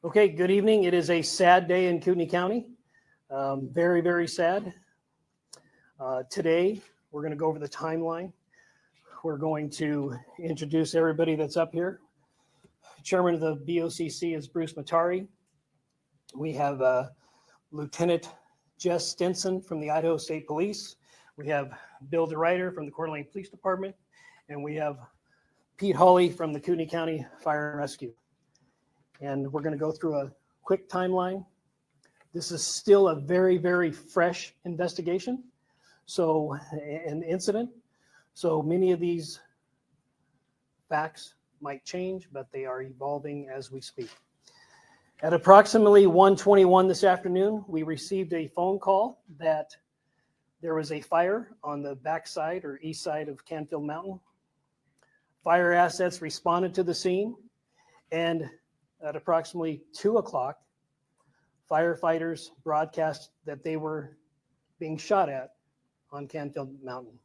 Okay, good evening. It is a sad day in Kootenai County. Very, very sad. Today, we're going to go over the timeline. We're going to introduce everybody that's up here. Chairman of the BOCC is Bruce Matari. We have Lieutenant Jess Stinson from the Idaho State Police. We have Bill DeRuyter from the Coeur d'Alene Police Department. And we have Pete Hawley from the Kootenai County Fire and Rescue. And we're going to go through a quick timeline. This is still a very, very fresh investigation. So, an incident. So many of these facts might change, but they are evolving as we speak. At approximately 1:21 this afternoon, we received a phone call that there was a fire on the backside or east side of Canfield Mountain. Fire assets responded to the scene, and at approximately 2 o'clock, firefighters broadcast that they were being shot at on Canfield Mountain.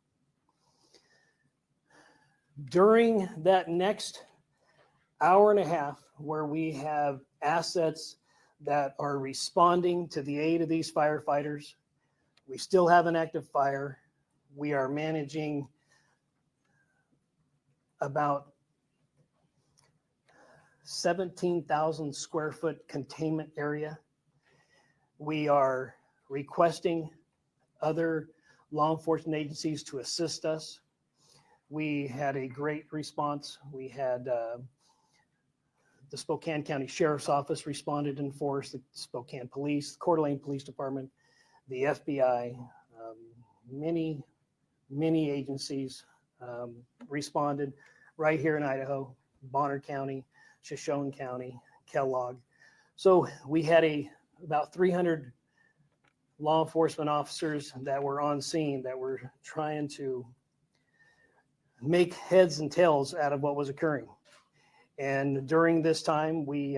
During that next hour and a half, where we have assets that are responding to the aid of these firefighters, we still have an active fire. We are managing about 17,000 square foot containment area. We are requesting other law enforcement agencies to assist us. We had a great response. We had the Spokane County Sheriff's Office responded in force, the Spokane Police, the Coeur d'Alene Police Department, the FBI, many agencies responded right here in Idaho, Bonner County, Shoshone County, Kellogg. So we had about 300 law enforcement officers that were on scene that were trying to make heads and tails out of what was occurring. And during this time, we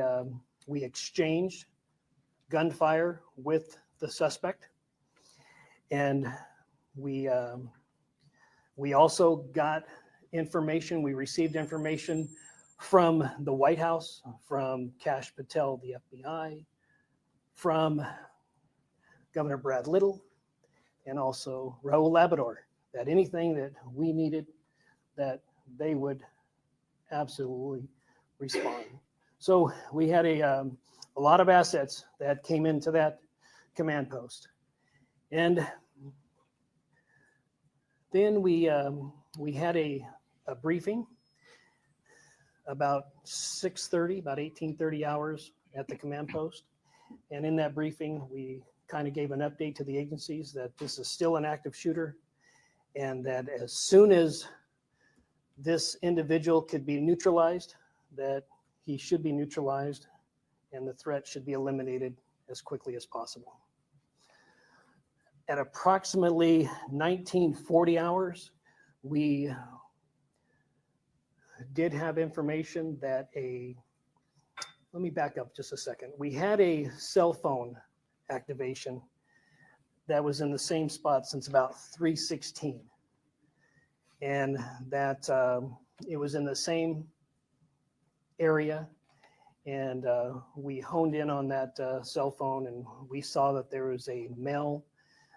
exchanged gunfire with the suspect, and we also got information. We received information from the White House, from Kash Patel, the FBI, from Governor Brad Little, and also Raul Labrador, that anything that we needed, that they would absolutely respond. So we had a lot of assets that came into that command post. And then we had a briefing about 6:30, about 18:30 hours at the command post. And in that briefing, we kind of gave an update to the agencies that this is still an active shooter, and that as soon as this individual could be neutralized, that he should be neutralized and the threat should be eliminated as quickly as possible. At approximately 1940 hours, we did have information that let me back up just a second. We had a cell phone activation that was in the same spot since about 3:16. And that it was in the same area. And we honed in on that cell phone, and we saw that there was a male,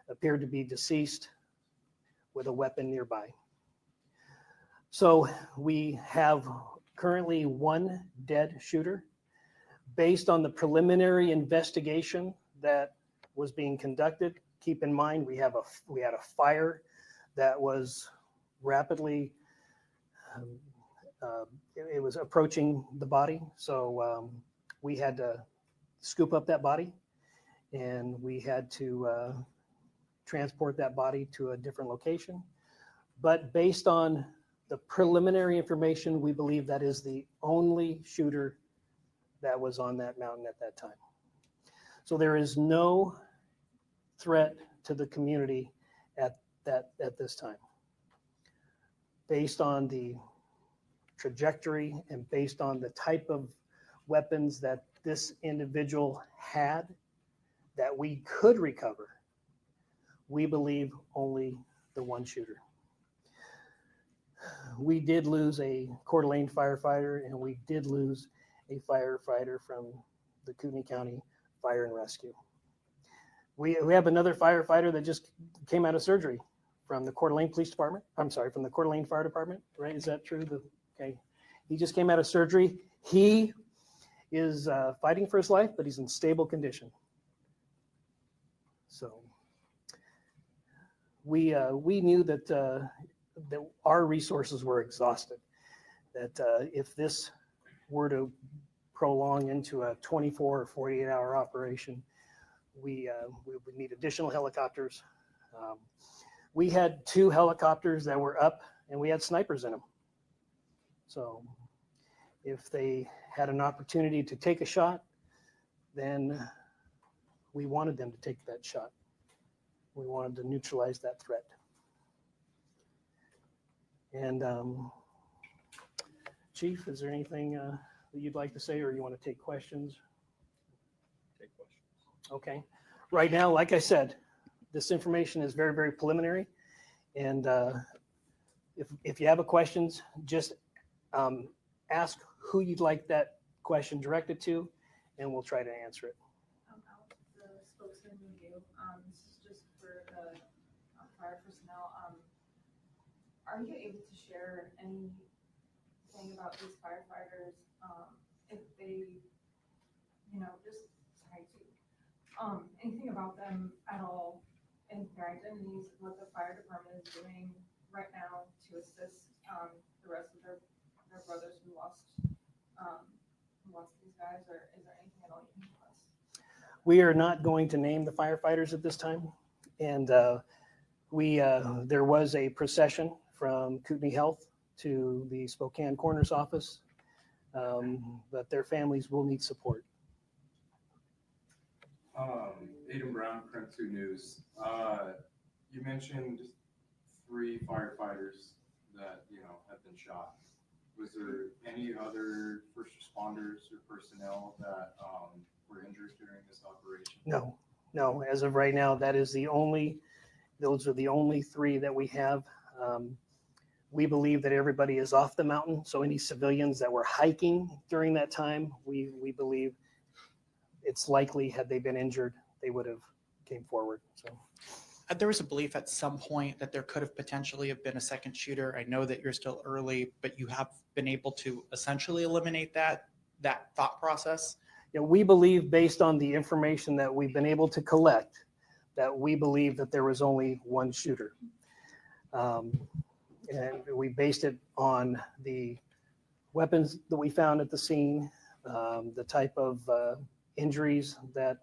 appeared to be deceased, with a weapon nearby. So we have currently one dead shooter. Based on the preliminary investigation that was being conducted, keep in mind we had a fire that was rapidly it was approaching the body. So we had to scoop up that body, and we had to transport that body to a different location. But based on the preliminary information, we believe that is the only shooter that was on that mountain at that time. So there is no threat to the community at this time. Based on the trajectory and based on the type of weapons that this individual had that we could recover, we believe only the one shooter. We did lose a Coeur d'Alene firefighter, and we did lose a firefighter from the Kootenai County Fire and Rescue. We have another firefighter that just came out of surgery from the Coeur d'Alene Police Department. I'm sorry, from the Coeur d'Alene Fire Department, right? Is that true? Okay. He just came out of surgery. He is fighting for his life, but he's in stable condition. So we knew that that our resources were exhausted. That if this were to prolong into a 24 or 48-hour operation, we would need additional helicopters. We had 2 helicopters that were up, and we had snipers in them. So if they had an opportunity to take a shot, then we wanted them to take that shot. We wanted to neutralize that threat. And Chief, is there anything that you'd like to say, or you want to take questions? Take questions. Okay. Right now, like I said, this information is very, very preliminary. And if you have a questions, just ask who you'd like that question directed to, and we'll try to answer it. The spokesman review, this is just for the fire personnel. Are you able to share anything about these firefighters? If they, just try to, anything about them at all, and their identities, what the fire department is doing right now to assist the rest of their brothers who lost these guys, or is there anything at all you can tell us? We are not going to name the firefighters at this time. And there was a procession from Kootenai Health to the Spokane Coroner's office, but their families will need support. Aiden Brown, Print 2 News. You mentioned 3 firefighters that have been shot. Was there any other first responders or personnel that were injured during this operation? No. As of right now, those are the only 3 that we have. We believe that everybody is off the mountain. So any civilians that were hiking during that time, we believe it's likely, had they been injured, they would have came forward. So there was a belief at some point that there could have potentially have been a second shooter. I know that you're still early, but you have been able to essentially eliminate that thought process. Yeah, we believe, based on the information that we've been able to collect, that we believe that there was only one shooter. And we based it on the weapons that we found at the scene, the type of injuries that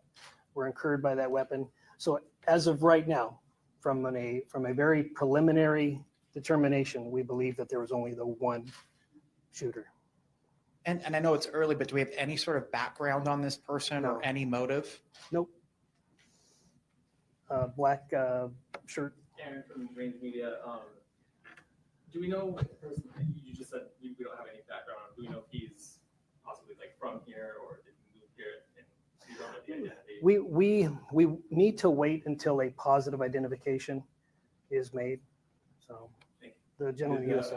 were incurred by that weapon. So as of right now, from a very preliminary determination, we believe that there was only the one shooter. And I know it's early, but do we have any sort of background on this person No. or any motive? Nope. Black shirt. Aaron from Range Media. Do we know, you just said we don't have any background on, do we know if he's possibly from here, or did he move here and we don't know the identity? We need to wait until a positive identification is made. So the gentleman, yes.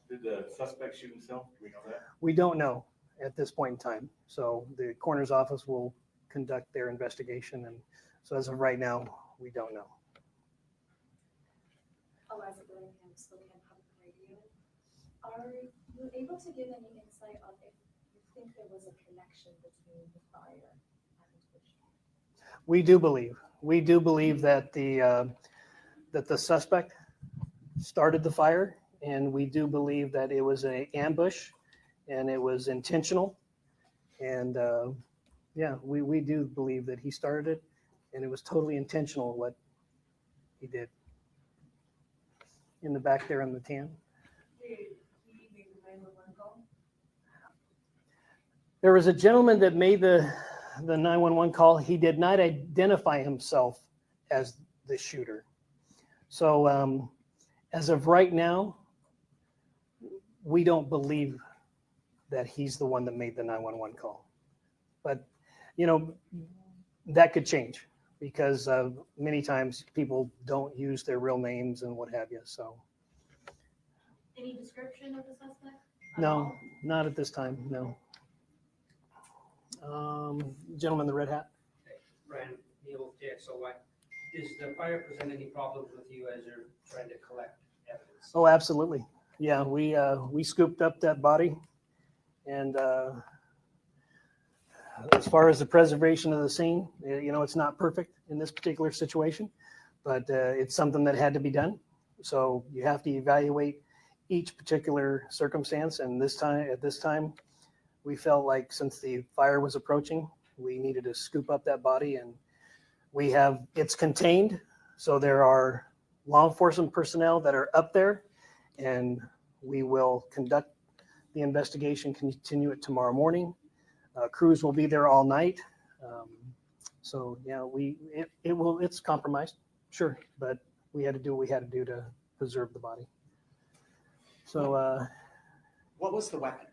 Did the suspect shoot himself? Do we know that? We don't know at this point in time. So the coroner's office will conduct their investigation. And so as of right now, we don't know. Eliza Billingham, Spokane Public Radio. Are you able to give any insight on if you think there was a connection between the fire and the shooting? We do believe that the suspect started the fire, and we do believe that it was an ambush and it was intentional. And we do believe that he started it, and it was totally intentional what he did. In the back there on the tan. There was a gentleman that made the 911 call. He did not identify himself as the shooter. So as of right now, we don't believe that he's the one that made the 911 call. But, that could change, because many times people don't use their real names and what have you. So Any description of the suspect? no, not at this time. No. Gentleman in the red hat. Brand Neil JXOY. Does the fire present any problems with you as you're trying to collect evidence? Oh, absolutely. Yeah, we scooped up that body, and as far as the preservation of the scene, it's not perfect in this particular situation, but it's something that had to be done. So you have to evaluate each particular circumstance, and at this time, we felt like since the fire was approaching, we needed to scoop up that body, and it's contained, so there are law enforcement personnel that are up there, and we will conduct the investigation, continue it tomorrow morning. Crews will be there all night. So yeah, it's compromised, sure, but we had to do what we had to do to preserve the body. So What was the weapon?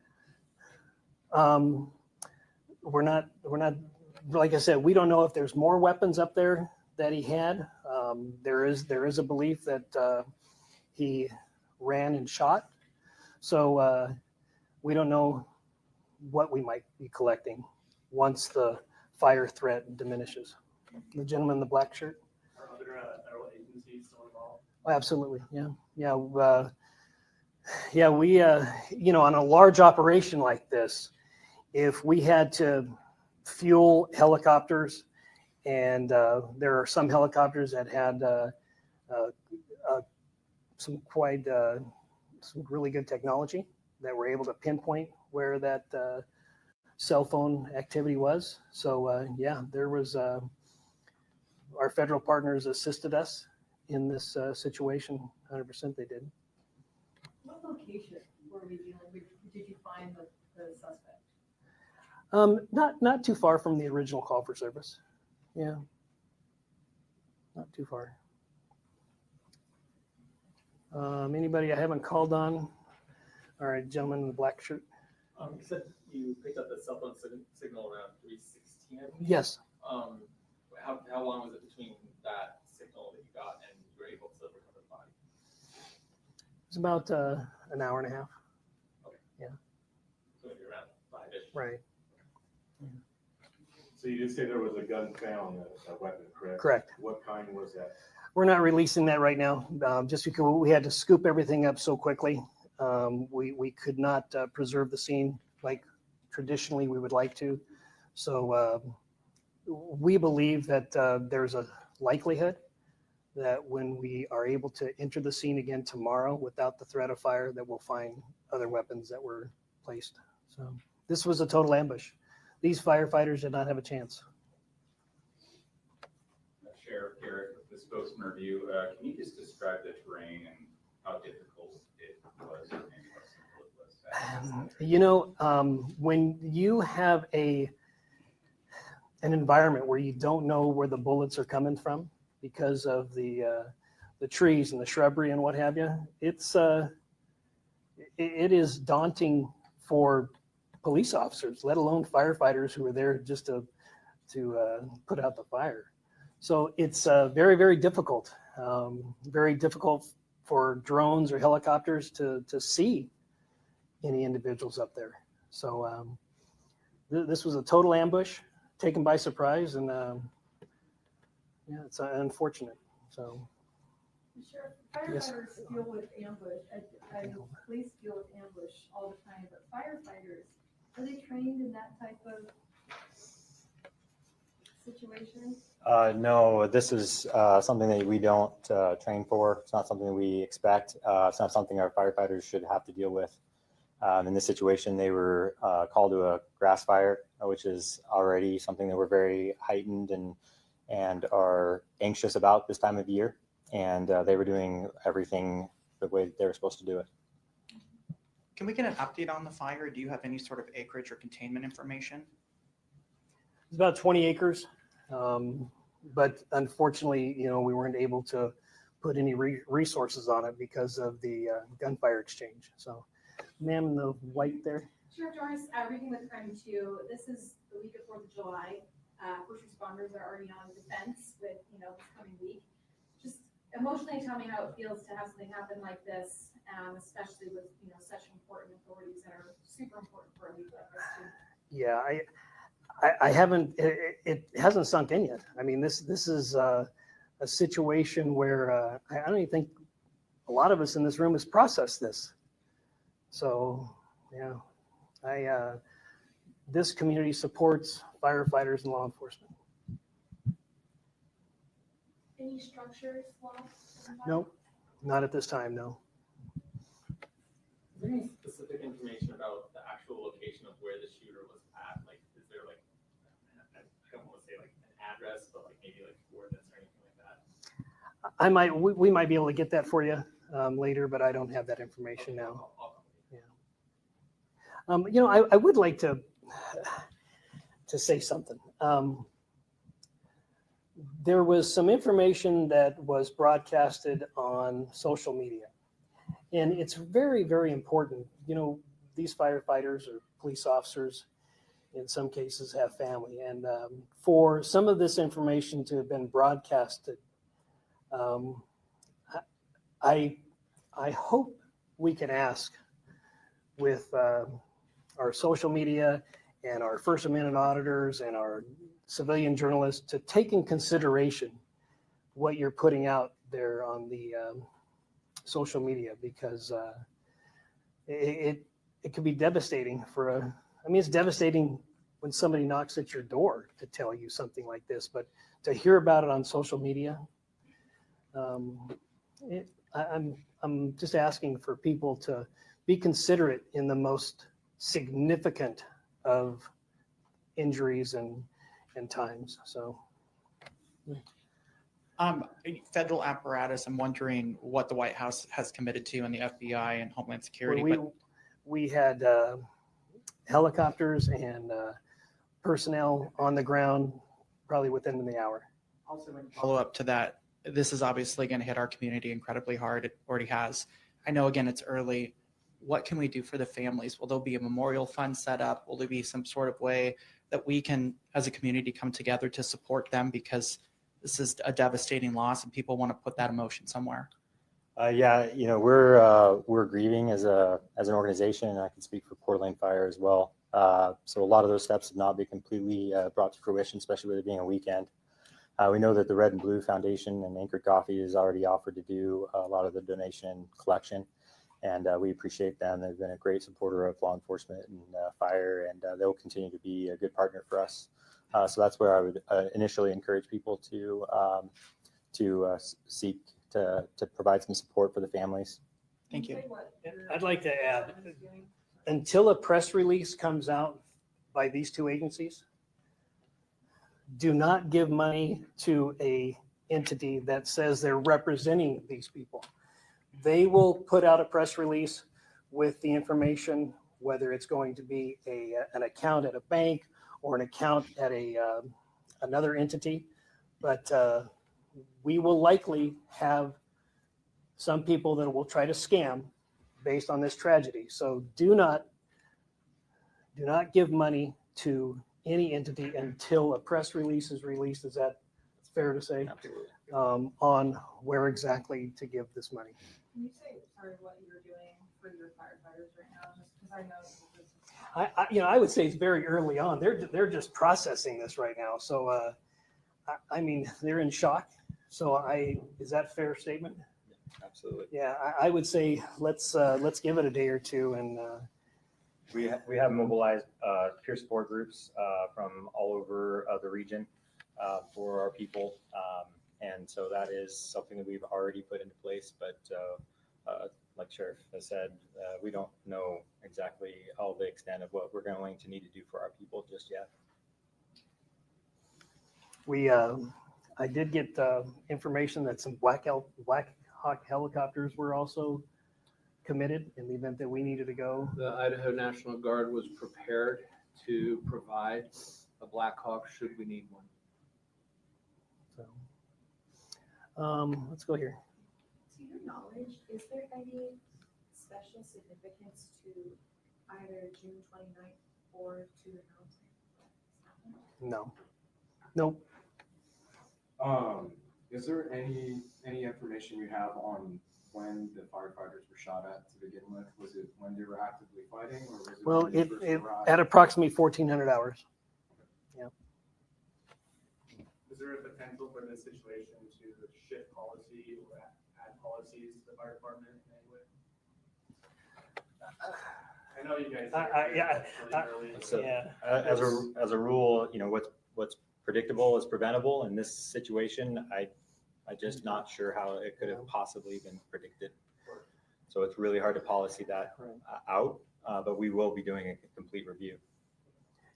we're not, like I said, we don't know if there's more weapons up there that he had. There is a belief that he ran and shot. So we don't know what we might be collecting once the fire threat diminishes. The gentleman in the black shirt? Are other federal agencies still involved? Oh, absolutely, yeah. We, on a large operation like this, if we had to fuel helicopters, and there are some helicopters that had some really good technology that were able to pinpoint where that cell phone activity was. So there was our federal partners assisted us in this situation. 100% they did. What location were we dealing with? Did you find the suspect? Not too far from the original call for service. Yeah, not too far. Anybody I haven't called on? All right, gentleman in the black shirt. You said you picked up the cell phone signal around 3:16. I believe. Yes. How long was it between that signal that you got and you were able to recover the body? It's about an hour and a half. So maybe around 5-ish. Right. So you did say there was a gun found, a weapon, correct? Correct. What kind was that? We're not releasing that right now, just because we had to scoop everything up so quickly. We could not preserve the scene like traditionally we would like to. So we believe that there's a likelihood that when we are able to enter the scene again tomorrow without the threat of fire, that we'll find other weapons that were placed. So this was a total ambush. These firefighters did not have a chance. Sheriff Garrett, with the spokesman review, can you just describe the terrain and how difficult it was or maybe how simple it was? When you have an environment where you don't know where the bullets are coming from because of the trees and the shrubbery and what have you, it is daunting for police officers, let alone firefighters who are there just to put out the fire. So it's very, very difficult. Very difficult for drones or helicopters to see any individuals up there. So this was a total ambush, taken by surprise, and it's unfortunate. So. Sure, firefighters deal with ambush. Police deal with ambush all the time, but firefighters, are they trained in that type of situation? No, this is something that we don't train for. It's not something we expect. It's not something our firefighters should have to deal with. In this situation, they were called to a grass fire, which is already something that we're very heightened and are anxious about this time of year. And they were doing everything the way they were supposed to do it. Can we get an update on the fire? Do you have any sort of acreage or containment information? It's about 20 acres. But unfortunately, we weren't able to put any resources on it because of the gunfire exchange. So, ma'am in the white there. Sheriff Norris, reading with Crime 2, this is the week of 4th of July. First responders are already on defense with, this coming week. Just emotionally tell me how it feels to have something happen like this, especially with, such important authorities that are super important for a week like this too. Yeah, I haven't, it hasn't sunk in yet. I mean, this is a situation where I don't even think a lot of us in this room has processed this. So, yeah, this community supports firefighters and law enforcement. Any structures lost? Nope, not at this time, no. Is there any specific information about the actual location of where the shooter was at? Like, is there like, I don't want to say like an address, but like maybe like coordinates or anything like that? We might be able to get that for you later, but I don't have that information now. I would like to say something. There was some information that was broadcasted on social media, and it's very, very important. These firefighters or police officers, in some cases, have family, and for some of this information to have been broadcasted, I hope we can ask with our social media and our First Amendment auditors and our civilian journalists to take in consideration what you're putting out there on the social media, because it could be devastating it's devastating when somebody knocks at your door to tell you something like this, but to hear about it on social media, I'm just asking for people to be considerate in the most significant of injuries and times. So, federal apparatus, I'm wondering what the White House has committed to, and the FBI and Homeland Security. we had helicopters and personnel on the ground probably within the hour. Also, in follow up to that, this is obviously going to hit our community incredibly hard. It already has. I know, again, it's early. What can we do for the families? Will there be a memorial fund set up? Will there be some sort of way that we can, as a community, come together to support them? Because this is a devastating loss and people want to put that emotion somewhere. We're grieving as an organization, and I can speak for Coeur d'Alene Fire as well. So a lot of those steps have not been completely brought to fruition, especially with it being a weekend. We know that the Red and Blue Foundation and Anchored Coffee has already offered to do a lot of the donation collection, and we appreciate them. They've been a great supporter of law enforcement and fire, and they'll continue to be a good partner for us. So that's where I would initially encourage people to seek to provide some support for the families. Thank you. I'd like to add, until a press release comes out by these two agencies, do not give money to a entity that says they're representing these people. They will put out a press release with the information, whether it's going to be an account at a bank or an account at another entity, but we will likely have some people that will try to scam based on this tragedy. So do not give money to any entity until a press release is released. Is that fair to say? Absolutely. On where exactly to give this money. Can you say, sorry, what you're doing for your firefighters right now? Just because I know. I would say it's very early on. They're just processing this right now. So, they're in shock. So is that a fair statement? Absolutely. Yeah, I would say let's give it a day or two. And We have mobilized peer support groups from all over the region for our people. And so that is something that we've already put into place. But like Sheriff has said, we don't know exactly all the extent of what we're going to need to do for our people just yet. I did get information that some Black Hawk helicopters were also committed in the event that we needed to go. The Idaho National Guard was prepared to provide a Black Hawk should we need one. So, let's go here. To your knowledge, is there any special significance to either June 29th or to the announcement? No. Nope. Is there any information you have on when the firefighters were shot at to begin with? Was it when they were actively fighting, or was it Well, when they first arrived? at approximately 1400 hours. is there a potential for this situation to shift policy or add policies to the fire department in any way? I know you guys. So, Yeah. as a rule, what's predictable is preventable. In this situation, I just not sure how it could have possibly been predicted. So it's really hard to policy that out, but we will be doing a complete review.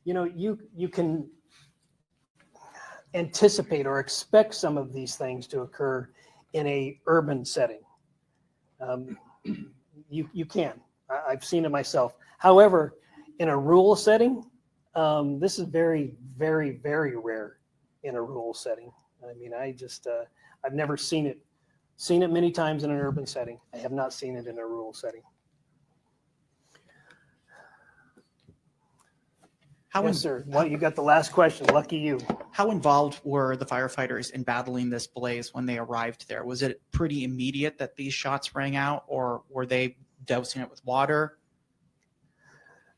You can anticipate or expect some of these things to occur in a urban setting. You can. I've seen it myself. However, in a rural setting, this is very, very, very rare in a rural setting. I mean, I've never seen it many times in an urban setting. I have not seen it in a rural setting. Yes, sir. Well, you got the last question. Lucky you. How involved were the firefighters in battling this blaze when they arrived there? Was it pretty immediate that these shots rang out, or were they dousing it with water?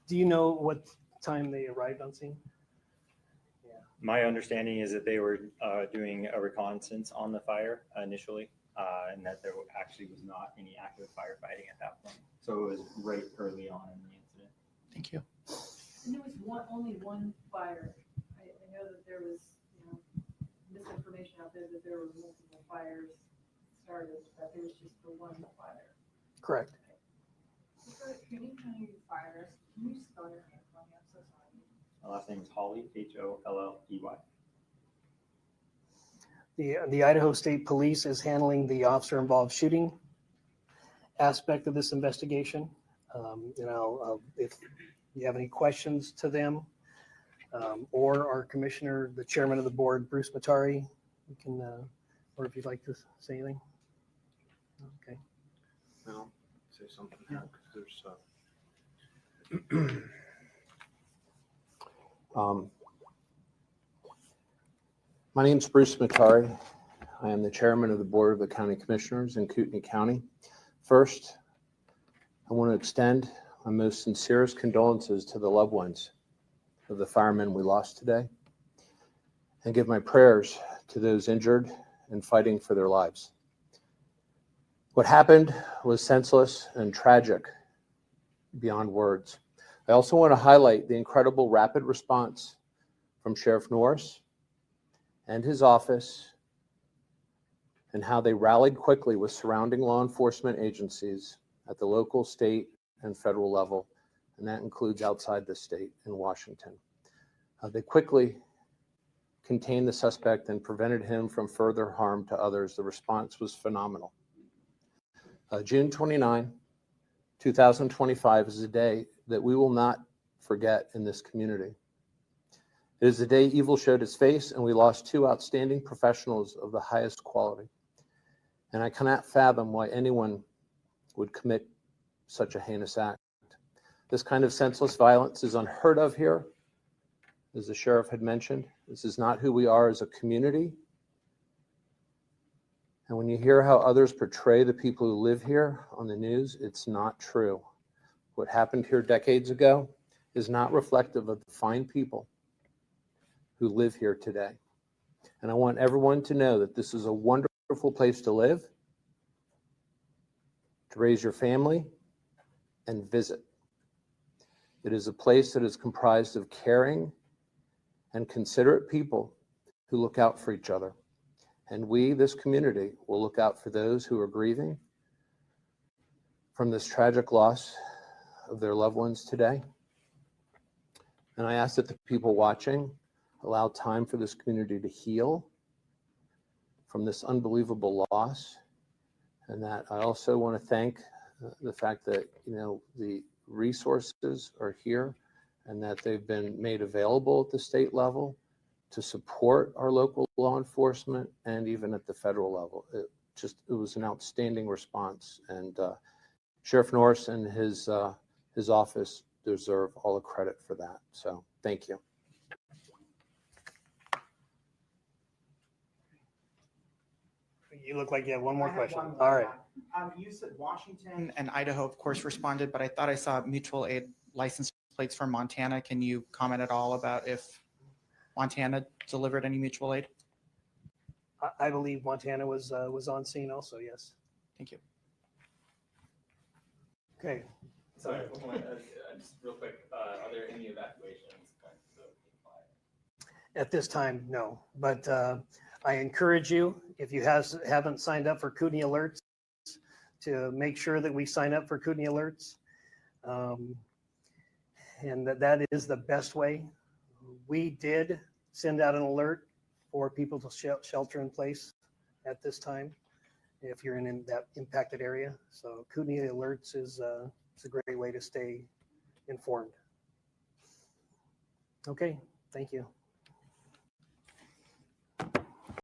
Do you know what time they arrived on scene? My understanding is that they were doing a reconnaissance on the fire initially, and that there actually was not any active firefighting at that point. So it was right early on in the incident. Thank you. And there was only one fire. I know that there was, misinformation out there that there were multiple fires started, but there was just the one fire. Correct. For Kootenai County Fires, can you spell your name for me? I'm so sorry. My last name is Holley, Holley. The Idaho State Police is handling the officer-involved shooting aspect of this investigation. If you have any questions to them, or our commissioner, the chairman of the board, Bruce Matari, you can, or if you'd like to say anything. Okay. No, say something now, because there's my name's Bruce Matari. I am the chairman of the board of the county commissioners in Kootenai County. First, I want to extend my most sincerest condolences to the loved ones of the firemen we lost today, and give my prayers to those injured and fighting for their lives. What happened was senseless and tragic beyond words. I also want to highlight the incredible rapid response from Sheriff Norris and his office, and how they rallied quickly with surrounding law enforcement agencies at the local, state, and federal level, and that includes outside the state in Washington. They quickly contained the suspect and prevented him from further harm to others. The response was phenomenal. June 29, 2025 is a day that we will not forget in this community. It is the day evil showed its face, and we lost two outstanding professionals of the highest quality. And I cannot fathom why anyone would commit such a heinous act. This kind of senseless violence is unheard of here, as the sheriff had mentioned. This is not who we are as a community. And when you hear how others portray the people who live here on the news, it's not true. What happened here decades ago is not reflective of the fine people who live here today. And I want everyone to know that this is a wonderful place to live, to raise your family, and visit. It is a place that is comprised of caring and considerate people who look out for each other. And we, this community, will look out for those who are grieving from this tragic loss of their loved ones today. And I ask that the people watching allow time for this community to heal from this unbelievable loss. And that I also want to thank the fact that, the resources are here and that they've been made available at the state level to support our local law enforcement and even at the federal level. It was an outstanding response. And Sheriff Norris and his office deserve all the credit for that. So thank you. You look like you have one more question. All right. You said Washington and Idaho, of course, responded, but I thought I saw mutual aid license plates from Montana. Can you comment at all about if Montana delivered any mutual aid? I believe Montana was on scene also, yes. Thank you. Okay. Sorry, one more, just real quick, are there any evacuations going to the fire? At this time, no, but I encourage you, if you haven't signed up for Kootenai Alerts, to make sure that we sign up for Kootenai Alerts. And that is the best way. We did send out an alert for people to shelter in place at this time, if you're in that impacted area. So Kootenai Alerts is a great way to stay informed. Okay, thank you.